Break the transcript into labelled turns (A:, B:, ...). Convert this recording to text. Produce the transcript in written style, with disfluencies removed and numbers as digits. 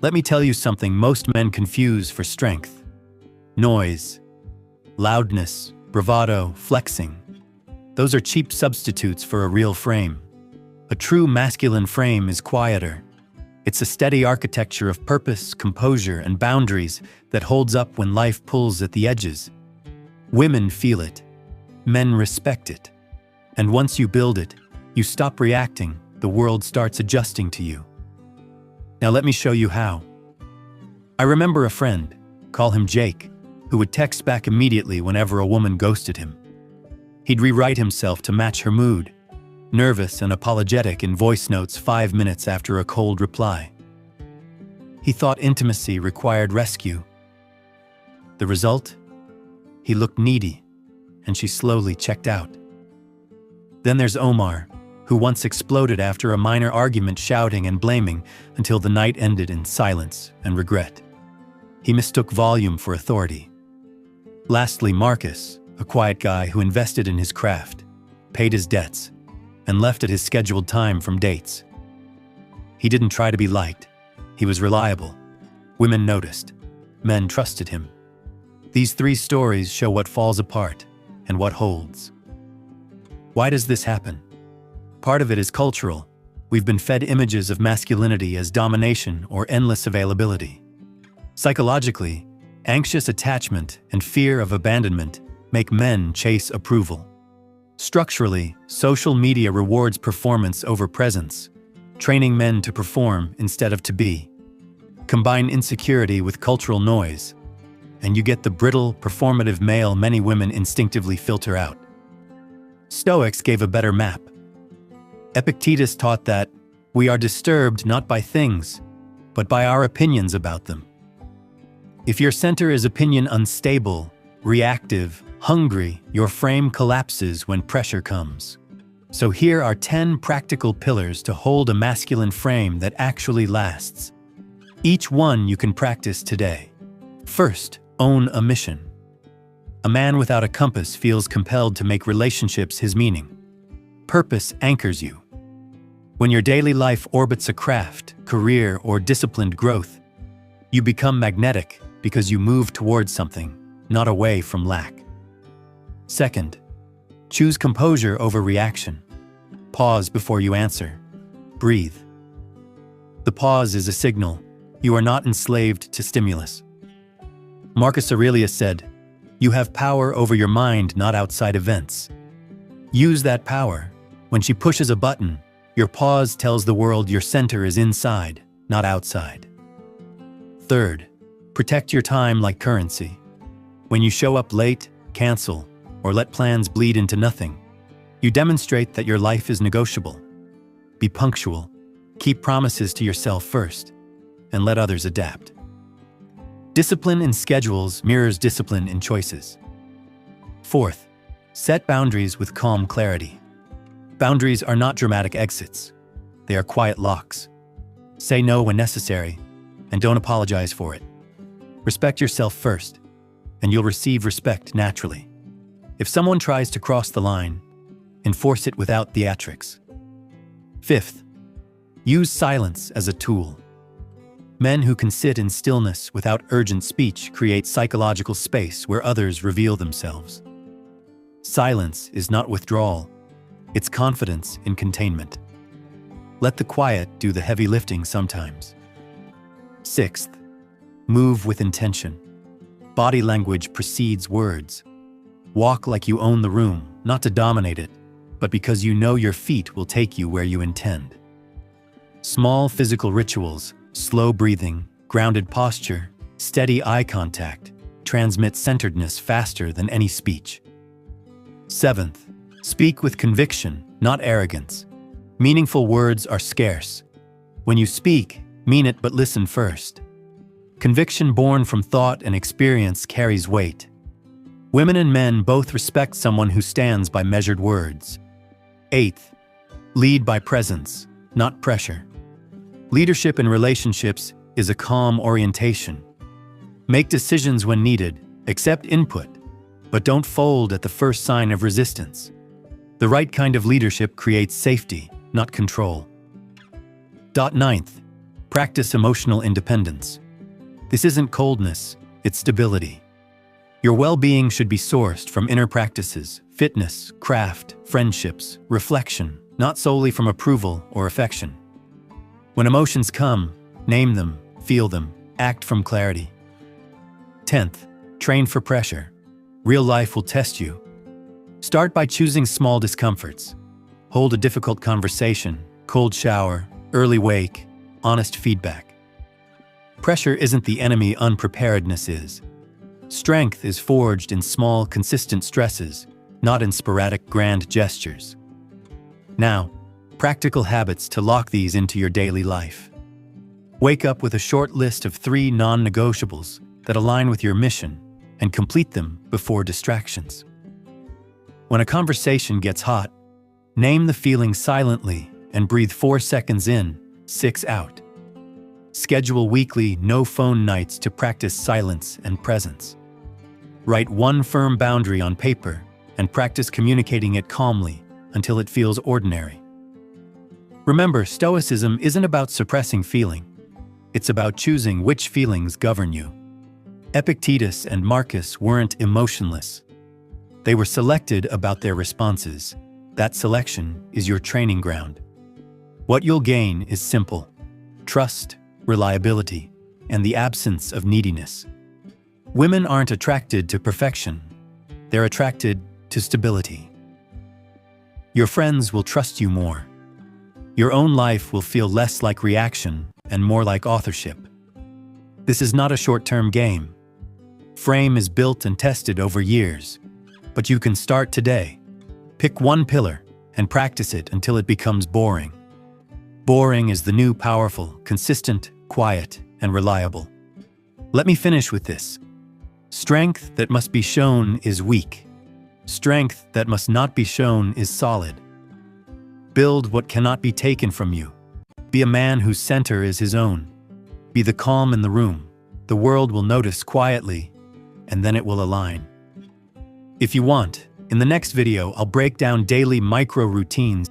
A: Let me tell you something most men confuse for strength. Noise, loudness, bravado, flexing. Those are cheap substitutes for a real frame. A true masculine frame is quieter. It's a steady architecture of purpose, composure, and boundaries that holds up when life pulls at the edges. Women feel it. Men respect it. And once you build it, you stop reacting, the world starts adjusting to you. Now let me show you how. I remember a friend, call him Jake, who would text back immediately whenever a woman ghosted him. He'd rewrite himself to match her mood, nervous and apologetic in voice notes 5 minutes after a cold reply. He thought intimacy required rescue. The result? He looked needy, and she slowly checked out. Then there's Omar, who once exploded after a minor argument, shouting and blaming until the night ended in silence and regret. He mistook volume for authority. Lastly, Marcus, a quiet guy who invested in his craft, paid his debts, and left at his scheduled time from dates. He didn't try to be liked. He was reliable. Women noticed. Men trusted him. These 3 stories show what falls apart and what holds. Why does this happen? Part of it is cultural. We've been fed images of masculinity as domination or endless availability. Psychologically, anxious attachment and fear of abandonment make men chase approval. Structurally, social media rewards performance over presence, training men to perform instead of to be. Combine insecurity with cultural noise, and you get the brittle, performative male many women instinctively filter out. Stoics gave a better map. Epictetus taught that we are disturbed not by things, but by our opinions about them. If your center is opinion unstable, reactive, hungry, your frame collapses when pressure comes. So here are 10 practical pillars to hold a masculine frame that actually lasts. Each one you can practice today. First, own a mission. A man without a compass feels compelled to make relationships his meaning. Purpose anchors you. When your daily life orbits a craft, career, or disciplined growth, you become magnetic because you move towards something, not away from lack. Second, choose composure over reaction. Pause before you answer. Breathe. The pause is a signal. You are not enslaved to stimulus. Marcus Aurelius said, "You have power over your mind, not outside events." Use that power. When she pushes a button, your pause tells the world your center is inside, not outside. Third, protect your time like currency. When you show up late, cancel, or let plans bleed into nothing, you demonstrate that your life is negotiable. Be punctual, keep promises to yourself first, and let others adapt. Discipline in schedules mirrors discipline in choices. Fourth, set boundaries with calm clarity. Boundaries are not dramatic exits. They are quiet locks. Say no when necessary, and don't apologize for it. Respect yourself first, and you'll receive respect naturally. If someone tries to cross the line, enforce it without theatrics. Fifth, use silence as a tool. Men who can sit in stillness without urgent speech create psychological space where others reveal themselves. Silence is not withdrawal, it's confidence in containment. Let the quiet do the heavy lifting sometimes. Sixth, move with intention. Body language precedes words. Walk like you own the room, not to dominate it, but because you know your feet will take you where you intend. Small physical rituals, slow breathing, grounded posture, steady eye contact, transmit centeredness faster than any speech. Seventh, speak with conviction, not arrogance. Meaningful words are scarce. When you speak, mean it but listen first. Conviction born from thought and experience carries weight. Women and men both respect someone who stands by measured words. Eighth, lead by presence, not pressure. Leadership in relationships is a calm orientation. Make decisions when needed, accept input, but don't fold at the first sign of resistance. The right kind of leadership creates safety, not control. Ninth, Practice emotional independence. This isn't coldness, it's stability. Your well-being should be sourced from inner practices, fitness, craft, friendships, reflection, not solely from approval or affection. When emotions come, name them, feel them, act from clarity. 10th, train for pressure. Real life will test you. Start by choosing small discomforts. Hold a difficult conversation, cold shower, early wake, honest feedback. Pressure isn't the enemy unpreparedness is. Strength is forged in small, consistent stresses, not in sporadic, grand gestures. Now, practical habits to lock these into your daily life. Wake up with a short list of 3 non-negotiables that align with your mission and complete them before distractions. When a conversation gets hot, name the feeling silently and breathe 4 seconds in, 6 out. Schedule weekly no-phone nights to practice silence and presence. Write one firm boundary on paper and practice communicating it calmly until it feels ordinary. Remember, Stoicism isn't about suppressing feeling. It's about choosing which feelings govern you. Epictetus and Marcus weren't emotionless. They were selected about their responses. That selection is your training ground. What you'll gain is simple: trust, reliability, and the absence of neediness. Women aren't attracted to perfection. They're attracted to stability. Your friends will trust you more. Your own life will feel less like reaction and more like authorship. This is not a short-term game. Frame is built and tested over years, but you can start today. Pick one pillar and practice it until it becomes boring. Boring is the new powerful, consistent, quiet, and reliable. Let me finish with this. Strength that must be shown is weak. Strength that must not be shown is solid. Build what cannot be taken from you. Be a man whose center is his own. Be the calm in the room. The world will notice quietly, and then it will align. If you want, in the next video, I'll break down daily micro routines